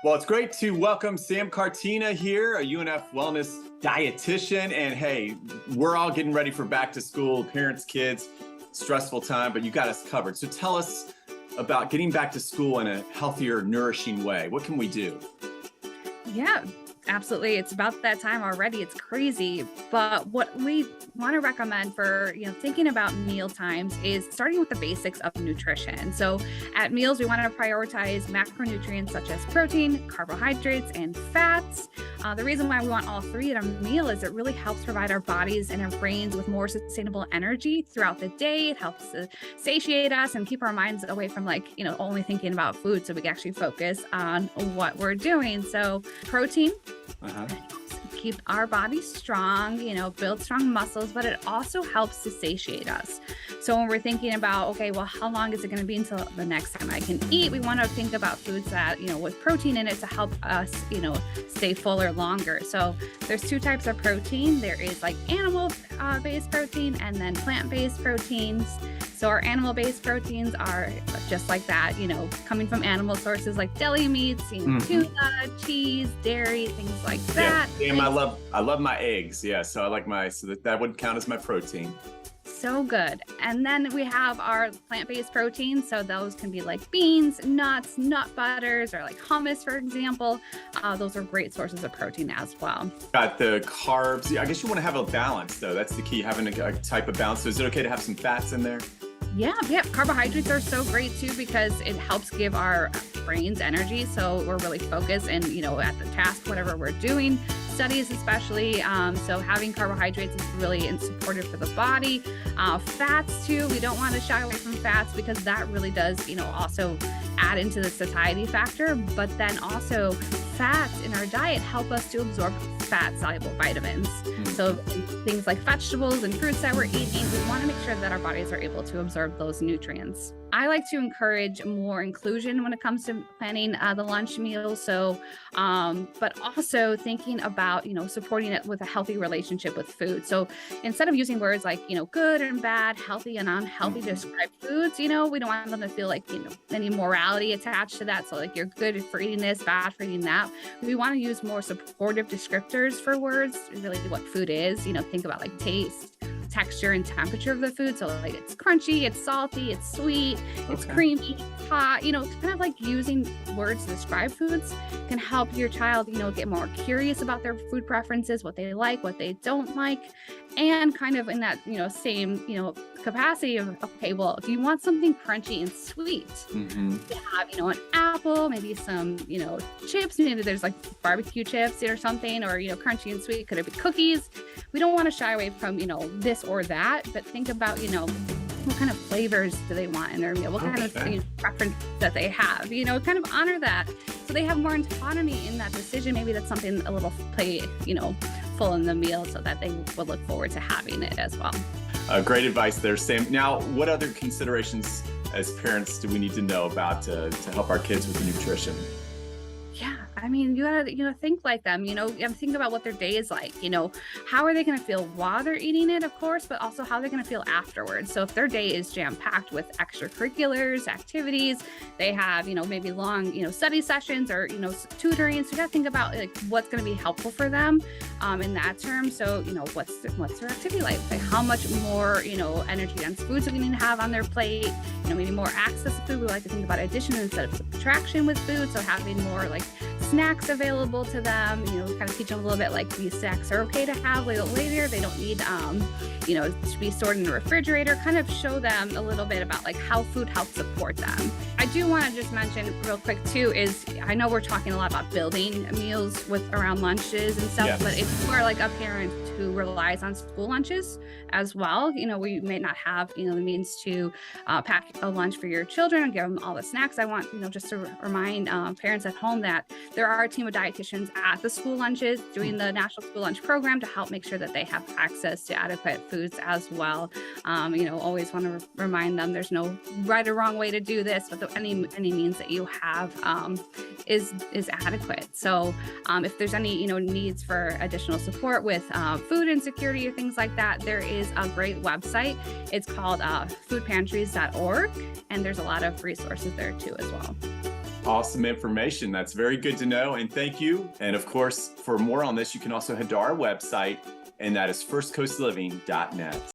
Well, it's great to welcome Sam Cartina here, a UNF Wellness Dietitian. And hey, we're all getting ready for back to school, parents, kids, stressful time, but you got us covered. So tell us about getting back to school in a healthier, nourishing way. What can we do? Yeah, absolutely. It's about that time already. It's crazy. But what we want to recommend for, thinking about meal times is starting with the basics of nutrition. So at meals, we want to prioritize macronutrients such as protein, carbohydrates, and fats. The reason why we want all three at a meal is it really helps provide our bodies and our brains with more sustainable energy throughout the day. It helps to satiate us and keep our minds away from only thinking about food, so we can actually focus on what we're doing. So protein, keep our bodies strong, build strong muscles, but it also helps to satiate us. So when we're thinking about, okay, well, how long is it going to be until the next time I can eat? We want to think about foods that, with protein in it to help us, stay fuller longer. So there's two types of protein. There is animal based protein and then plant-based proteins. So our animal-based proteins are just like that, coming from animal sources like deli meats, tuna, cheese, dairy, things like that. Yeah, I love my eggs. Yeah, so I like so that would count as my protein. So good. And then we have our plant-based proteins. So those can be like beans, nuts, nut butters, or like hummus, for example. Those are great sources of protein as well. Got the carbs. Yeah, I guess you want to have a balance, though. That's the key, having a type of balance. So is it okay to have some fats in there? Yeah. Carbohydrates are so great too because it helps give our brains energy. So we're really focused and, at the task, whatever we're doing, studies especially. So having carbohydrates is really supportive for the body. Fats too, we don't want to shy away from fats because that really does, also add into the satiety factor. But then also fats in our diet help us to absorb fat-soluble vitamins. So things like vegetables and fruits that we're eating, we want to make sure that our bodies are able to absorb those nutrients. I like to encourage more inclusion when it comes to planning the lunch meal. So, but also thinking about, supporting it with a healthy relationship with food. So instead of using words like, good and bad, healthy and unhealthy to describe foods, we don't want them to feel like, any morality attached to that. So like you're good for eating this, bad for eating that. We want to use more supportive descriptors for words, really what food is, think about like taste, texture, and temperature of the food. So like it's crunchy, it's salty, it's sweet, it's creamy, it's hot, kind of like using words to describe foods can help your child, get more curious about their food preferences, what they like, what they don't like, and kind of in that, same, capacity of, okay, well, if you want something crunchy and sweet, you have, an apple, maybe some, chips, maybe there's like barbecue chips or something, or, crunchy and sweet. Could it be cookies? We don't want to shy away from, this or that, but think about, what kind of flavors do they want in their meal? What kind of preference that they have? Kind of honor that so they have more autonomy in that decision. Maybe that's something a little full in the meal so that they will look forward to having it as well. Great advice there, Sam. Now, what other considerations as parents do we need to know about to help our kids with the nutrition? Yeah, you gotta, think like them, think about what their day is like, how are they going to feel while they're eating it, of course, but also how they're going to feel afterwards. So if their day is jam-packed with extracurriculars, activities, they have, maybe long, study sessions or, tutoring. So you gotta think about what's going to be helpful for them in that term. So, what's their activity like how much more, energy dense foods are going to have on their plate, maybe more access to food. We like to think about addition instead of subtraction with food. So having more like snacks available to them, kind of teach them a little bit like these snacks are okay to have a little later. They don't need, to be stored in the refrigerator. Kind of show them a little bit about like how food helps support them. I do want to just mention real quick too is I know we're talking a lot about building meals with around lunches and stuff, but if you are like a parent who relies on school lunches as well, we may not have, the means to pack a lunch for your children and give them all the snacks. I want, just to remind parents at home that there are a team of dietitians at the school lunches doing the National School Lunch Program to help make sure that they have access to adequate foods as well. Always want to remind them there's no right or wrong way to do this, but any means that you have is adequate. So if there's any needs for additional support with food insecurity or things like that, there is a great website. It's called foodpantries.org, and there's a lot of resources there too as well. Awesome information. That's very good to know. And thank you. And of course, for more on this, you can also head to our website, and that is firstcoastliving.net.